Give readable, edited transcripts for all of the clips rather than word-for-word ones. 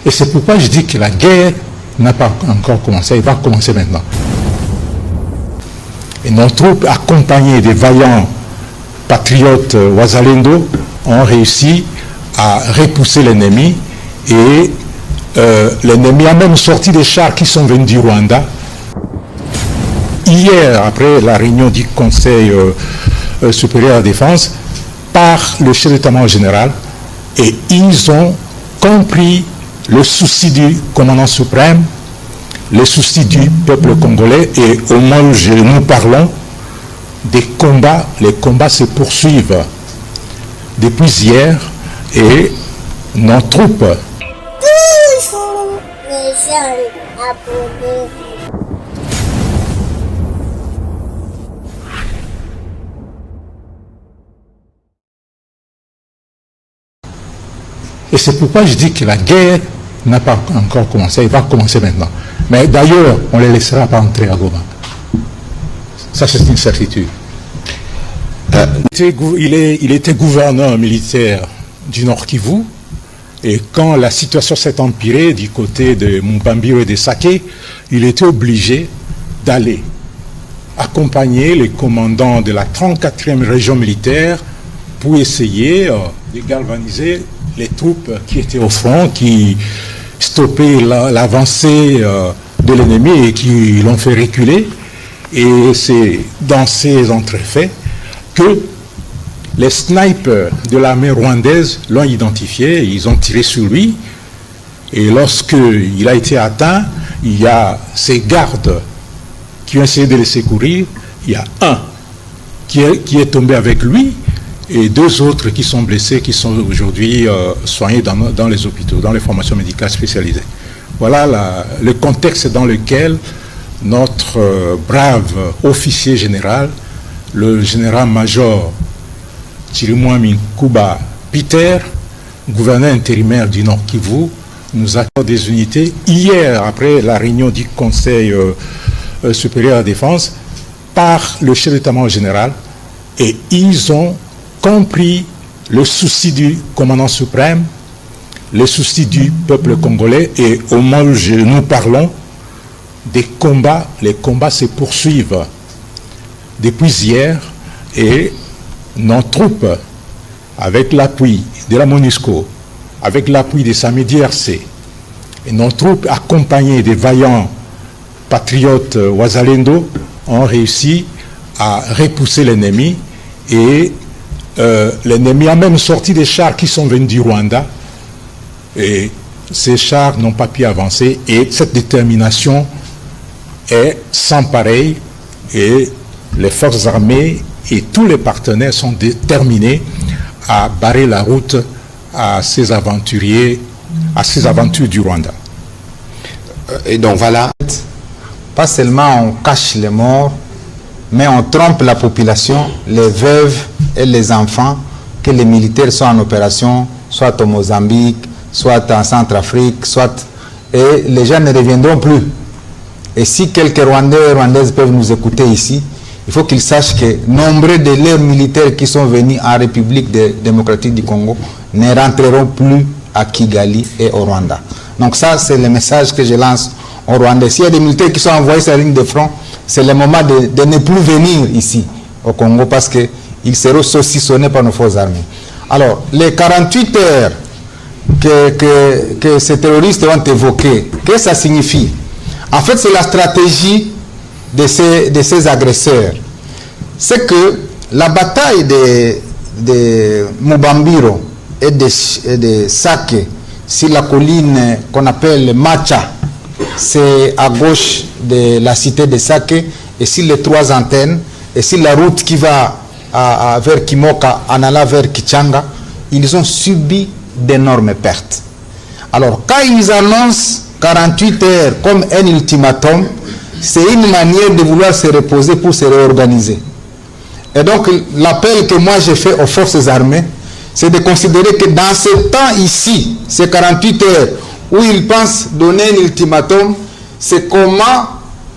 Et c'est pourquoi je dis que la guerre n'a pas encore commencé, elle va commencer maintenant. Et nos troupes, accompagnées des vaillants patriotes Wazalendo, ont réussi à repousser l'ennemi et l'ennemi a même sorti des chars qui sont venus du Rwanda. Hier, après la réunion du Conseil supérieur à la défense, par le chef d'état-major général, et ils ont compris le souci du commandant suprême, le souci du peuple congolais, et au moment où nous parlons des combats, les combats se poursuivent depuis hier et nos troupes. Toujours les jeunes abonnés. Et c'est pourquoi je dis que la guerre n'a pas encore commencé, elle va commencer maintenant. Mais d'ailleurs, on ne les laissera pas entrer à Goma. Ça, c'est une certitude. Il était gouverneur militaire du Nord Kivu, et quand la situation s'est empirée du côté de Mubambiro et de Sake, il était obligé d'aller accompagner les commandants de la 34e région militaire pour essayer de galvaniser les troupes qui étaient au front, qui stoppaient l'avancée de l'ennemi et qui l'ont fait reculer. Et c'est dans ces entrefaits que les snipers de l'armée rwandaise l'ont identifié, ils ont tiré sur lui. Et lorsqu'il a été atteint, il y a ces gardes qui ont essayé de le secourir. Il y a un qui est tombé avec lui, et deux autres qui sont blessés, qui sont aujourd'hui soignés dans les hôpitaux, dans les formations médicales spécialisées. Voilà le contexte dans lequel notre brave officier général, le général-major Chirimwami Kuba Peter, gouverneur intérimaire du Nord Kivu, nous accorde des unités. Hier, après la réunion du Conseil supérieur à la défense, par le chef d'état-major général, et ils ont compris le souci du commandant suprême, le souci du peuple congolais, et au moment où nous parlons des combats, les combats se poursuivent depuis hier, et nos troupes, avec l'appui de la MONUSCO, avec l'appui des SAMI-DRC, et nos troupes accompagnées des vaillants patriotes Wazalendo, ont réussi à repousser l'ennemi, et l'ennemi a même sorti des chars qui sont venus du Rwanda, et ces chars n'ont pas pu avancer, et cette détermination est sans pareil, et les forces armées et tous les partenaires sont déterminés à barrer la route à ces aventuriers, à ces aventures du Rwanda. Et donc voilà. Pas seulement on cache les morts, mais on trompe la population, les veuves et les enfants, que les militaires sont en opération, soit au Mozambique, soit en Centrafrique, soit... Et les gens ne reviendront plus. Et si quelques Rwandais et Rwandaises peuvent nous écouter ici, il faut qu'ils sachent que nombre de leurs militaires qui sont venus en République démocratique du Congo ne rentreront plus à Kigali et au Rwanda. Donc ça, c'est le message que je lance au Rwanda. S'il y a des militaires qui sont envoyés sur la ligne de front, c'est le moment de ne plus venir ici au Congo parce qu'ils seront saucissonnés par nos forces armées. Alors, les 48 heures que ces terroristes ont évoquées, qu'est-ce que ça signifie? En fait, c'est la stratégie de ces agresseurs. C'est que la bataille de Mubambiro et de Sake sur la colline qu'on appelle Macha, c'est à gauche de la cité de Sake, et sur les 3 antennes, et sur la route qui va vers Kimoka en allant vers Kichanga, ils ont subi d'énormes pertes. Alors, quand ils annoncent 48 heures comme un ultimatum, c'est une manière de vouloir se reposer pour se réorganiser. Et donc, l'appel que moi j'ai fait aux forces armées, c'est de considérer que dans ce temps ici, ces 48 heures, où ils pensent donner un ultimatum, c'est comment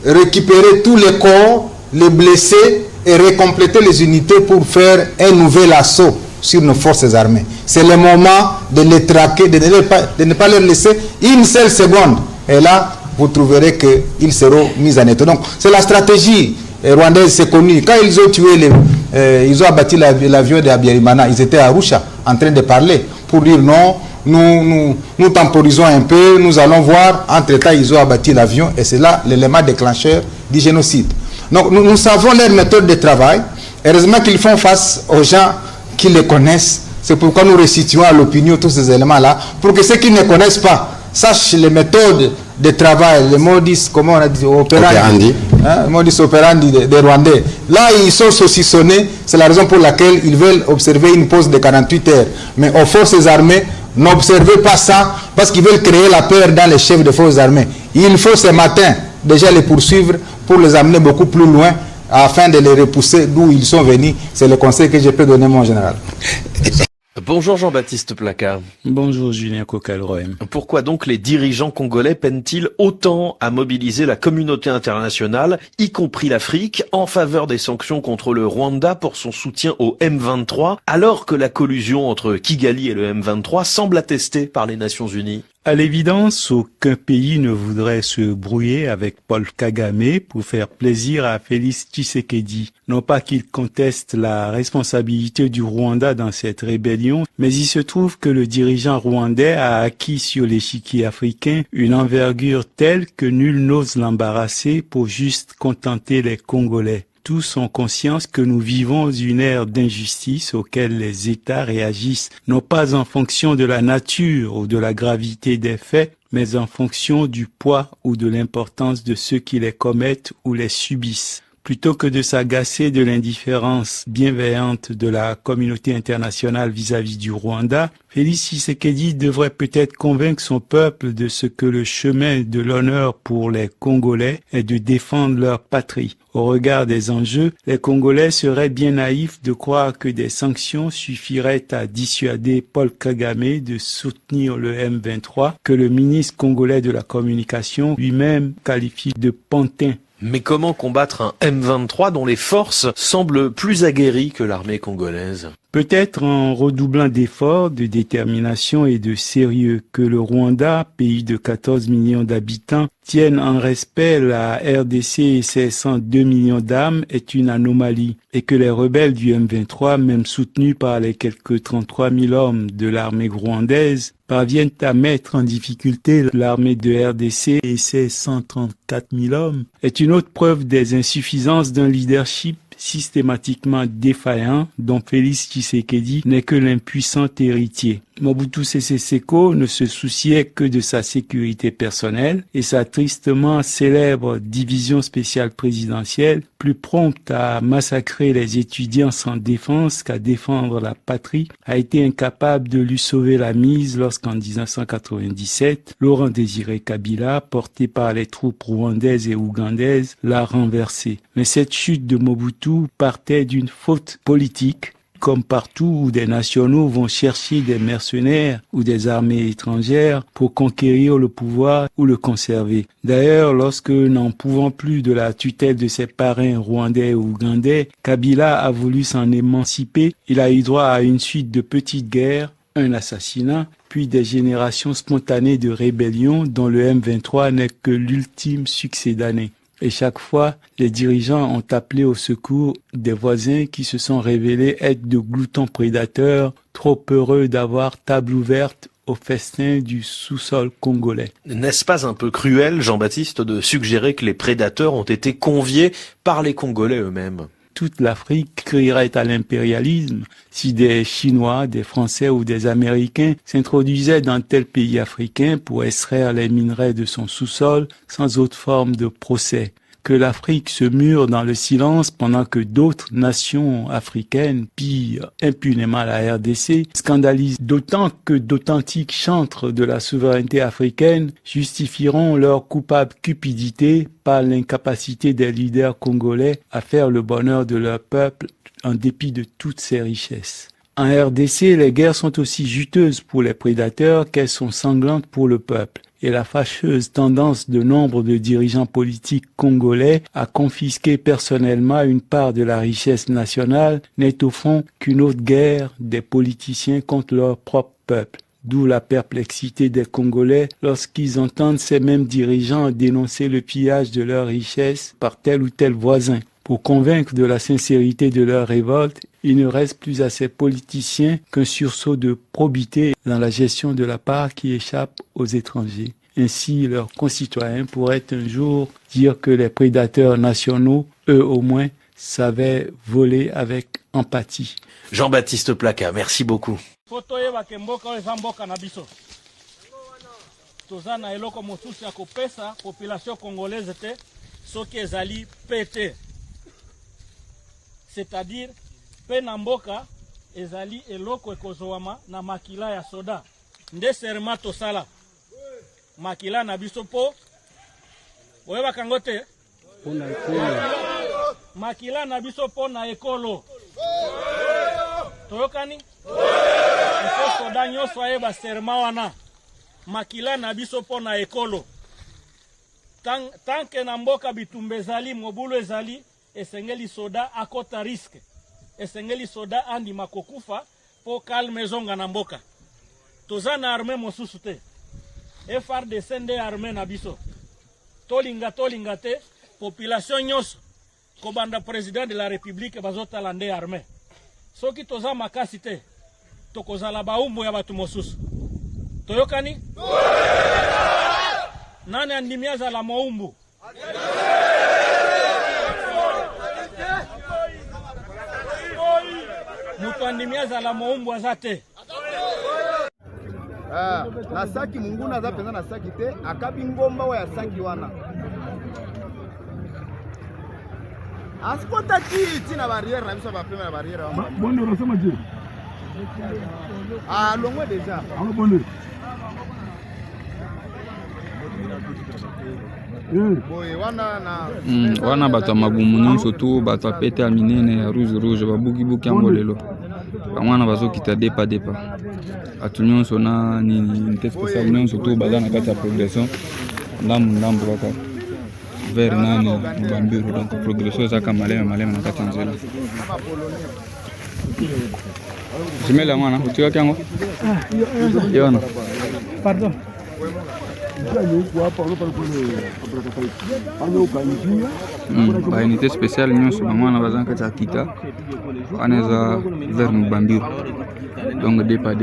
récupérer tous les corps, les blessés, et recompléter les unités pour faire un nouvel assaut sur nos forces armées. C'est le moment de les traquer, de ne pas leur laisser une seule seconde. Et là, vous trouverez qu'ils seront mis en état. Donc, c'est la stratégie rwandaise, c'est connu. Quand ils ont tué, ils ont abattu l'avion de Habyarimana, ils étaient à Arusha en train de parler pour dire non, nous temporisons un peu, nous allons voir. Entre-temps, ils ont abattu l'avion et c'est là l'élément déclencheur du génocide. Donc, nous savons leur méthode de travail. Heureusement qu'ils font face aux gens qui les connaissent. C'est pourquoi nous resituons à l'opinion tous ces éléments-là, pour que ceux qui ne connaissent pas sachent les méthodes de travail, les modus, comment on a dit, operandi, hein, modus operandi des Rwandais. Là, ils sont saucissonnés, c'est la raison pour laquelle ils veulent observer une pause de 48 heures. Mais aux forces armées, n'observez pas ça, parce qu'ils veulent créer la peur dans les chefs des forces armées. Il faut ce matin déjà les poursuivre pour les amener beaucoup plus loin, afin de les repousser d'où ils sont venus. C'est le conseil que je peux donner, mon général. Bonjour Jean-Baptiste Placard. Bonjour Julien Coquelroem. Pourquoi donc les dirigeants congolais peinent-ils autant à mobiliser la communauté internationale, y compris l'Afrique, en faveur des sanctions contre le Rwanda pour son soutien au M23, alors que la collusion entre Kigali et le M23 semble attestée par les Nations Unies? À l'évidence, aucun pays ne voudrait se brouiller avec Paul Kagame pour faire plaisir à Félix Tshisekedi. Non pas qu'il conteste la responsabilité du Rwanda dans cette rébellion, mais il se trouve que le dirigeant rwandais a acquis sur l'échiquier africain une envergure telle que nul n'ose l'embarrasser pour juste contenter les Congolais. Tous ont conscience que nous vivons une ère d'injustice auquel les États réagissent non pas en fonction de la nature ou de la gravité des faits, mais en fonction du poids ou de l'importance de ceux qui les commettent ou les subissent. Plutôt que de s'agacer de l'indifférence bienveillante de la communauté internationale vis-à-vis du Rwanda, Félix Tshisekedi devrait peut-être convaincre son peuple de ce que le chemin de l'honneur pour les Congolais est de défendre leur patrie. Au regard des enjeux, les Congolais seraient bien naïfs de croire que des sanctions suffiraient à dissuader Paul Kagame de soutenir le M23, que le ministre congolais de la communication lui-même qualifie de pantin. Mais comment combattre un M23 dont les forces semblent plus aguerries que l'armée congolaise? Peut-être en redoublant d'efforts, de détermination et de sérieux, que le Rwanda, pays de 14 millions d'habitants, tienne en respect la RDC et ses 102 millions d'âmes est une anomalie, et que les rebelles du M23, même soutenus par les quelques 33 000 hommes de l'armée rwandaise, parviennent à mettre en difficulté l'armée de RDC et ses 134 000 hommes, est une autre preuve des insuffisances d'un leadership systématiquement défaillant dont Félix Tshisekedi n'est que l'impuissant héritier. Mobutu Sese Seko ne se souciait que de sa sécurité personnelle et sa tristement célèbre division spéciale présidentielle, plus prompte à massacrer les étudiants sans défense qu'à défendre la patrie, a été incapable de lui sauver la mise lorsqu'en 1997, Laurent Désiré Kabila, porté par les troupes rwandaises et ougandaises, l'a renversé. Mais cette chute de Mobutu partait d'une faute politique. Comme partout où des nationaux vont chercher des mercenaires ou des armées étrangères pour conquérir le pouvoir ou le conserver. D'ailleurs, lorsque, n'en pouvant plus de la tutelle de ses parrains rwandais et ougandais, Kabila a voulu s'en émanciper, il a eu droit à une suite de petites guerres, un assassinat, puis des générations spontanées de rébellions dont le M23 n'est que l'ultime succédané. Et chaque fois, les dirigeants ont appelé au secours des voisins qui se sont révélés être de gloutons prédateurs, trop heureux d'avoir table ouverte au festin du sous-sol congolais. N'est-ce pas un peu cruel, Jean-Baptiste, de suggérer que les prédateurs ont été conviés par les Congolais eux-mêmes? Toute l'Afrique crierait à l'impérialisme si des Chinois, des Français ou des Américains s'introduisaient dans tel pays africain pour extraire les minerais de son sous-sol sans autre forme de procès. Que l'Afrique se mure dans le silence pendant que d'autres nations africaines pillent impunément la RDC scandalise d'autant que d'authentiques chantres de la souveraineté africaine justifieront leur coupable cupidité par l'incapacité des leaders congolais à faire le bonheur de leur peuple en dépit de toutes ses richesses. En RDC, les guerres sont aussi juteuses pour les prédateurs qu'elles sont sanglantes pour le peuple. et la fâcheuse tendance de nombre de dirigeants politiques congolais à confisquer personnellement une part de la richesse nationale n'est au fond qu'une autre guerre des politiciens contre leur propre peuple. D'où la perplexité des Congolais lorsqu'ils entendent ces mêmes dirigeants dénoncer le pillage de leur richesse par tel ou tel voisin. Pour convaincre de la sincérité de leur révolte, il ne reste plus à ces politiciens qu'un sursaut de probité dans la gestion de la part qui échappe aux étrangers. Ainsi, leurs concitoyens pourraient un jour dire que les prédateurs nationaux, eux au moins, savaient voler avec empathie. Jean-Baptiste Placa, merci beaucoup. Tozana eloko mosusu ya kopesa population congolaise te soki ezali pete, c'est-à-dire pe na mboka ezali eloko ekozwama na makila ya soda nde serma tosala makila na biso po oyeba kango te makila na biso po na ekolo toyokani ifo soda nyonso ayeba serma wana makila na biso po na ekolo tanke na mboka bitumba ezali mobulu ezali esengeli soda akota riske esengeli soda andima kokufa po kalme zonga na mboka toza na arme mosusu te FRDC nde arme na biso tolinga te population nyonso kobanda président de la république bazotala nde arme soki toza makasi te tokozala baumbu ya batu mosusu toyokani nani andimi azala moumbu mutu andimi azala moumbu aza te na saki munguna aza penza na saki te akabi ngomba oyo ya saki wana asikotaki ntina barriere na biso bapeme na barriere bonde unasema je longwe deja bonde wana bato ya mabumu nyonso to bato ya pete ya minene ya rouge babukibuki yango lelo bamwana bazokita depa bato nyonso na nini nte spécial nyonso to baza na kati ya progression ndambu kaka vers nani mubambiru donc progression ezaka maleme na kati ya nzela jimele mwana utiwaki yango yona pardon baunité spéciale nyonso bamwana baza na kati ya kita wana eza vers mubambiru donc depa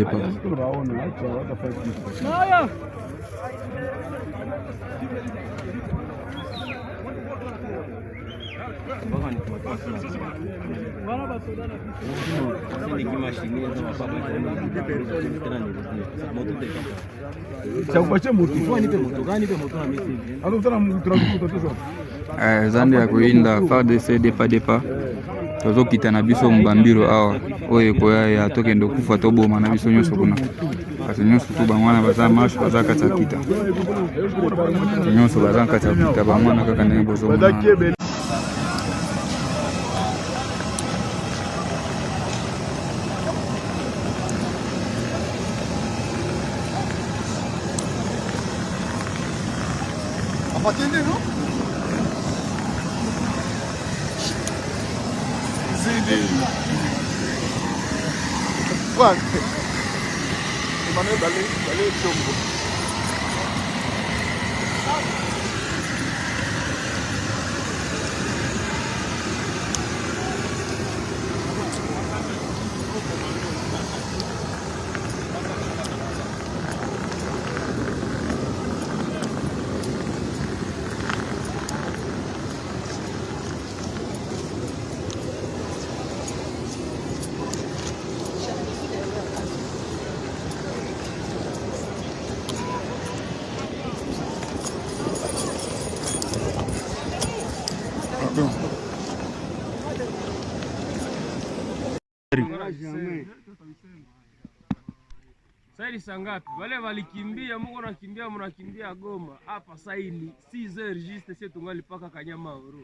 zande ya koyinda FARDC depa tozokita na biso mubambiru awa oyo ekoya atokende okufa toboma na biso nyonso kuna kasi nyonso tu bamwana baza marche baza kati ya kita nyonso baza kati ya kita bamwana kaka ndenge bozomona Apatende, no? Zidi. Quanto? Emanuel, dale chombo. Saidi sangapi? Wale walikimbia, Mungu nakimbia, mnakimbia Goma. Hapa saini 6h juste sisi tungali paka Kanyama oro.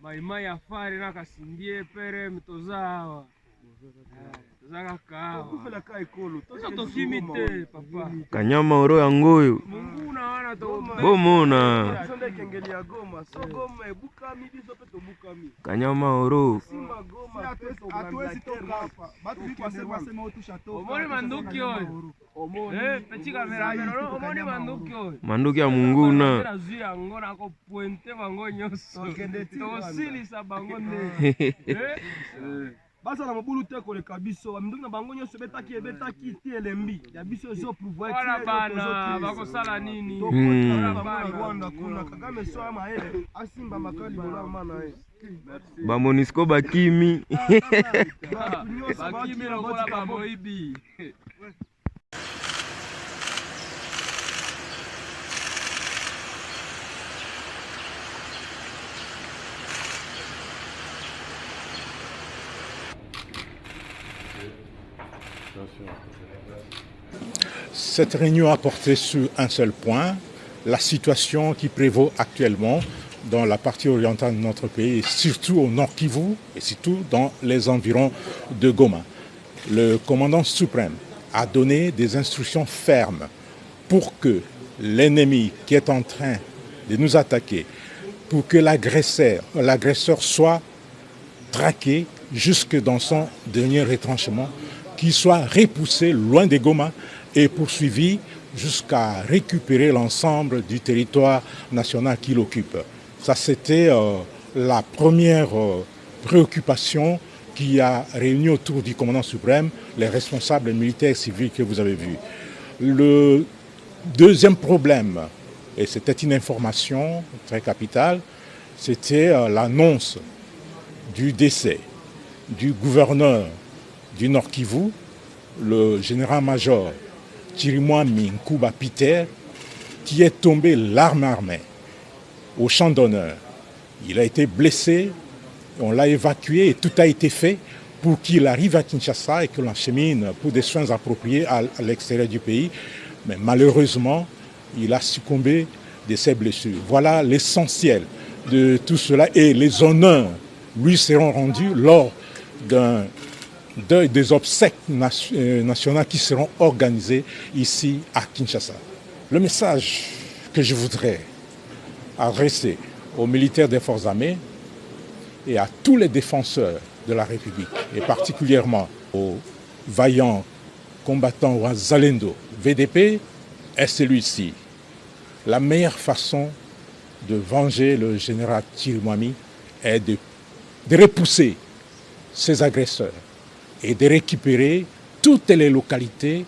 Maimai afari na kasimbie pere mtozawa. Kanyama oro yangoyo. Bomona. Kanyama oro. Manduki ya munguna. Basa na mabulu te koleka biso amndungu na bango nyonso betaki ti elembi ya biso zo pouvoir ti bana bakosala nini Rwanda kuna Kagame so ama ele asimba makali bola mana e ba Monisco bakimi bakimi lokola ba boibi. Cette réunion a porté sur un seul point, la situation qui prévaut actuellement dans la partie orientale de notre pays, et surtout au nord Kivu et surtout dans les environs de Goma. Le commandant suprême a donné des instructions fermes pour que l'ennemi qui est en train de nous attaquer, pour que l'agresseur soit traqué jusque dans son dernier retranchement, qu'il soit repoussé loin de Goma et poursuivi jusqu'à récupérer l'ensemble du territoire national qu'il occupe. Ça, c'était la première préoccupation qui a réuni autour du commandant suprême les responsables militaires et civils que vous avez vus. Le deuxième problème, et c'était une information très capitale, c'était l'annonce du décès du gouverneur du Nord Kivu, le général-major Chirimwami Nkuba Peter, qui est tombé l'arme armée au champ d'honneur. Il a été blessé, on l'a évacué et tout a été fait pour qu'il arrive à Kinshasa et que l'enchemine pour des soins appropriés à l'extérieur du pays. Mais malheureusement, il a succombé de ses blessures. Voilà l'essentiel de tout cela et les honneurs lui seront rendus lors des obsèques nationales qui seront organisées ici à Kinshasa. Le message que je voudrais adresser aux militaires des forces armées et à tous les défenseurs de la République, et particulièrement aux vaillants combattants ou à Zalendo, VDP, est celui-ci. La meilleure façon de venger le général Chirimwami est de repousser ces agresseurs et de récupérer toutes les localités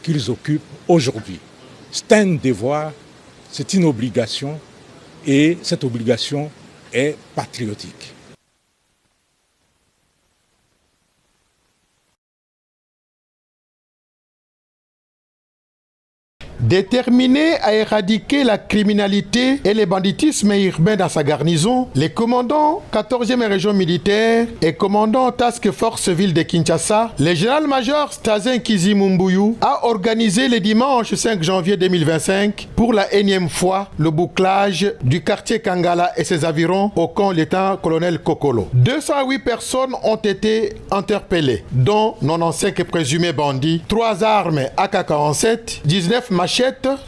qu'ils occupent aujourd'hui. C'est un devoir, c'est une obligation et cette obligation est patriotique. Déterminé à éradiquer la criminalité et le banditisme urbain dans sa garnison, les commandants 14e région militaire et commandant Task Force ville de Kinshasa, le général-major Stasin Kizimumbuyu a organisé le dimanche 5 janvier 2025 pour la énième fois le bouclage du quartier Kangala et ses environs au camp lieutenant-colonel Kokolo. 208 personnes ont été interpellées, dont 95 présumés bandits, 3 armes AK-47, 19 machettes,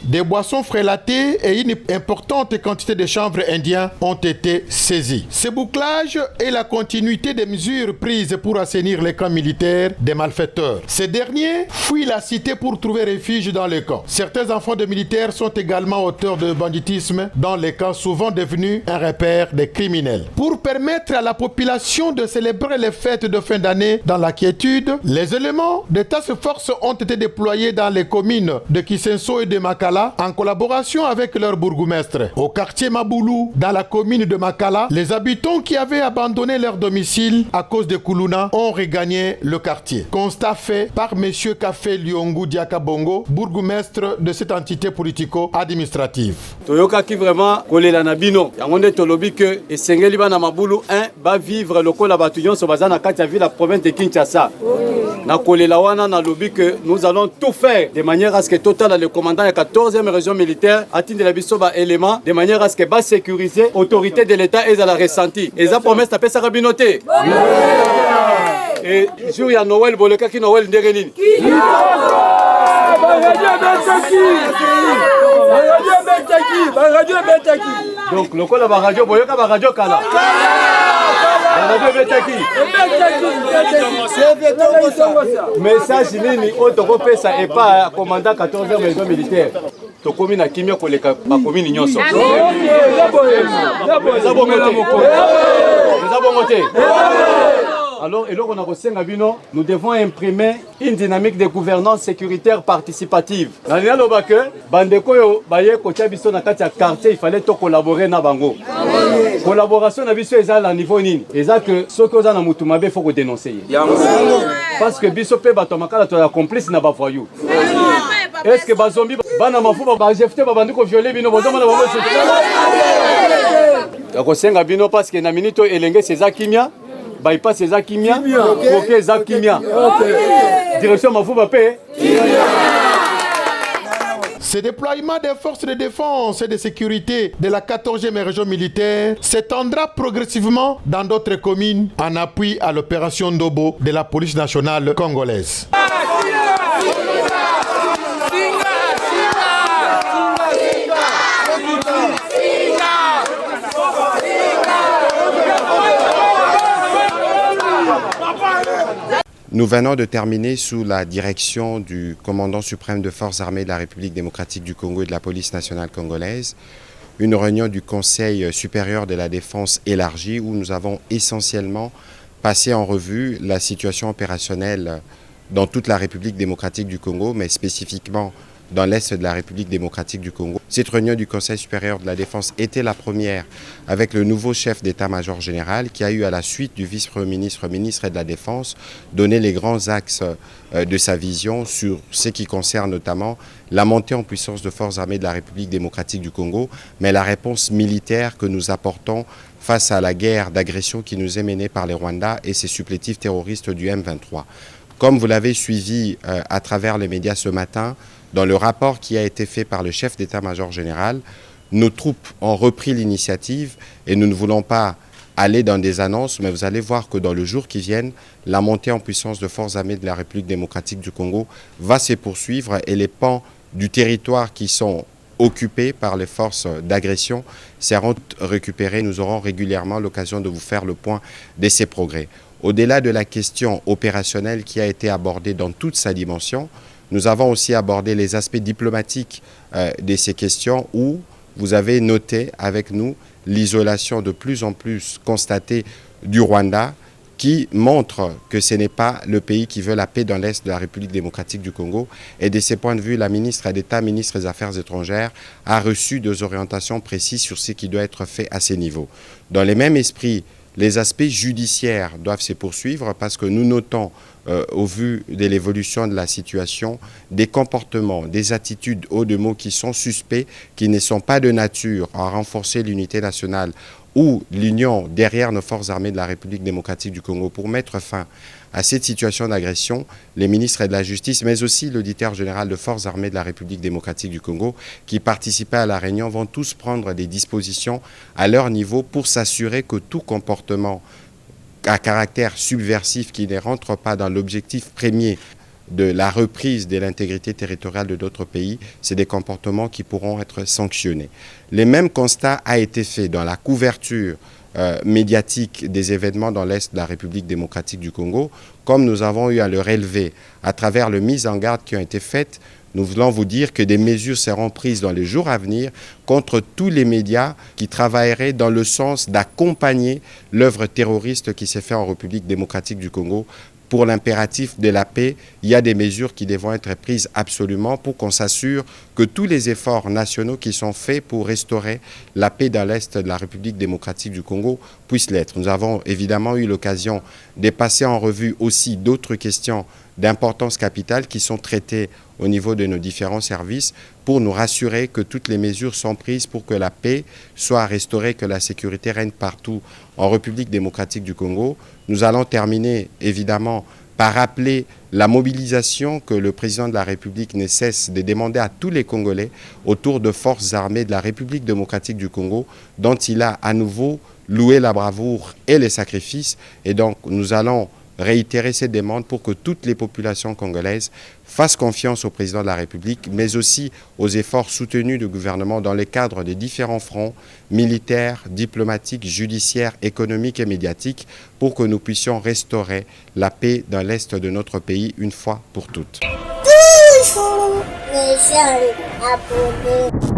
des boissons frélatées et une importante quantité de chanvre indien ont été saisis. Ce bouclage est la continuité des mesures prises pour assainir les camps militaires des malfaiteurs. Ces derniers fuient la cité pour trouver refuge dans les camps. Certains enfants de militaires sont également auteurs de banditisme dans les camps, souvent devenus un repère des criminels. Pour permettre à la population de célébrer les fêtes de fin d'année dans la quiétude, les éléments de task force ont été déployés dans les communes de Kisenso et de Makala en collaboration avec leur bourgmestre. Au quartier Maboulou, dans la commune de Makala, les habitants qui avaient abandonné leur domicile à cause de Kuluna ont regagné le quartier. Constat fait par M. Kafé Lyongu Diakabongo, bourgmestre de cette entité politico-administrative. Toyoka qui vraiment kolela na bino. Yangonde tolobi que esengeli bana Maboulou 1 va vivre lokola batuyon so bazana kati ya ville la province de Kinshasa. Na kolela wana na lobi que nous allons tout faire de manière à ce que total le commandant de la 14e région militaire atteint de la bisoba élément de manière à ce que va sécuriser autorité de l'État et à la ressenti. Et ça promesse taper sa rabinoté. Et jour ya Noël boleka ki Noël ndenge nini? Donc lokola ba radio boyoka ba radio kala. Message nini otoko pesa et pas commandant 14e maison militaire. Tokomi na kimia koleka ba komini nyonso. Alors, nous devons imprimer une dynamique de gouvernance sécuritaire participative. Il fallait collaborer na bango. Collaboration na biso est à niveau nini. Eza que ce que vous avez mutumabe il faut dénoncer. Parce que biso pe batomaka la complice na ba voyou. Est-ce que ba zombie bana mafuba ba jefte ba bandiko violer bino bozoma na bango c'est. Kosenga bino parce que na minute elenge César Kimia bypass César Kimia, OK César Kimia. Direction mafuba pe. Ce déploiement des forces de défense et de sécurité de la 14e région militaire s'étendra progressivement dans d'autres communes en appui à l'opération Ndobo de la police nationale congolaise. Nous venons de terminer sous la direction du commandant suprême de forces armées de la République démocratique du Congo et de la police nationale congolaise une réunion du Conseil supérieur de la défense élargie où nous avons essentiellement passé en revue la situation opérationnelle dans toute la République démocratique du Congo, mais spécifiquement dans l'Est de la République démocratique du Congo. Cette réunion du Conseil supérieur de la défense était la première avec le nouveau chef d'état-major général qui a eu à la suite du vice-premier ministre, ministre de la Défense, donné les grands axes de sa vision sur ce qui concerne notamment la montée en puissance de forces armées de la République démocratique du Congo, mais la réponse militaire que nous apportons face à la guerre d'agression qui nous est menée par les Rwandais et ses supplétifs terroristes du M23. Comme vous l'avez suivi à travers les médias ce matin, dans le rapport qui a été fait par le chef d'état-major général, nos troupes ont repris l'initiative et nous ne voulons pas aller dans des annonces, mais vous allez voir que dans le jour qui vient, la montée en puissance de forces armées de la République démocratique du Congo va se poursuivre et les pans du territoire qui sont occupés par les forces d'agression seront récupérés. Nous aurons régulièrement l'occasion de vous faire le point de ces progrès. Au-delà de la question opérationnelle qui a été abordée dans toute sa dimension, nous avons aussi abordé les aspects diplomatiques de ces questions où vous avez noté avec nous l'isolation de plus en plus constatée du Rwanda qui montre que ce n'est pas le pays qui veut la paix dans l'Est de la République démocratique du Congo. Et de ce point de vue, la ministre d'État, ministre des Affaires étrangères, a reçu des orientations précises sur ce qui doit être fait à ces niveaux. Dans le même esprit, les aspects judiciaires doivent se poursuivre parce que nous notons, au vu de l'évolution de la situation, des comportements, des attitudes hauts de mots qui sont suspects, qui ne sont pas de nature à renforcer l'unité nationale ou l'union derrière nos forces armées de la République démocratique du Congo pour mettre fin à cette situation d'agression. Les ministres de la Justice, mais aussi l'auditeur général de forces armées de la République démocratique du Congo, qui participaient à la réunion, vont tous prendre des dispositions à leur niveau pour s'assurer que tout comportement à caractère subversif qui ne rentre pas dans l'objectif premier de la reprise de l'intégrité territoriale de d'autres pays, c'est des comportements qui pourront être sanctionnés. Le même constat a été fait dans la couverture médiatique des événements dans l'Est de la République démocratique du Congo, comme nous avons eu à le relever à travers les mises en garde qui ont été faites. Nous voulons vous dire que des mesures seront prises dans les jours à venir contre tous les médias qui travailleraient dans le sens d'accompagner l'œuvre terroriste qui s'est faite en République démocratique du Congo. Pour l'impératif de la paix, il y a des mesures qui devront être prises absolument pour qu'on s'assure que tous les efforts nationaux qui sont faits pour restaurer la paix dans l'Est de la République démocratique du Congo puissent l'être. Nous avons évidemment eu l'occasion de passer en revue aussi d'autres questions d'importance capitale qui sont traitées au niveau de nos différents services pour nous rassurer que toutes les mesures sont prises pour que la paix soit restaurée, que la sécurité règne partout en République démocratique du Congo. Nous allons terminer évidemment par rappeler la mobilisation que le président de la République ne cesse de demander à tous les Congolais autour de forces armées de la République démocratique du Congo, dont il a à nouveau loué la bravoure et les sacrifices. Et donc nous allons réitérer ces demandes pour que toutes les populations congolaises fassent confiance au président de la République, mais aussi aux efforts soutenus du gouvernement dans le cadre des différents fronts militaires, diplomatiques, judiciaires, économiques et médiatiques pour que nous puissions restaurer la paix dans l'est de notre pays une fois pour toutes. Les jeunes abonnés.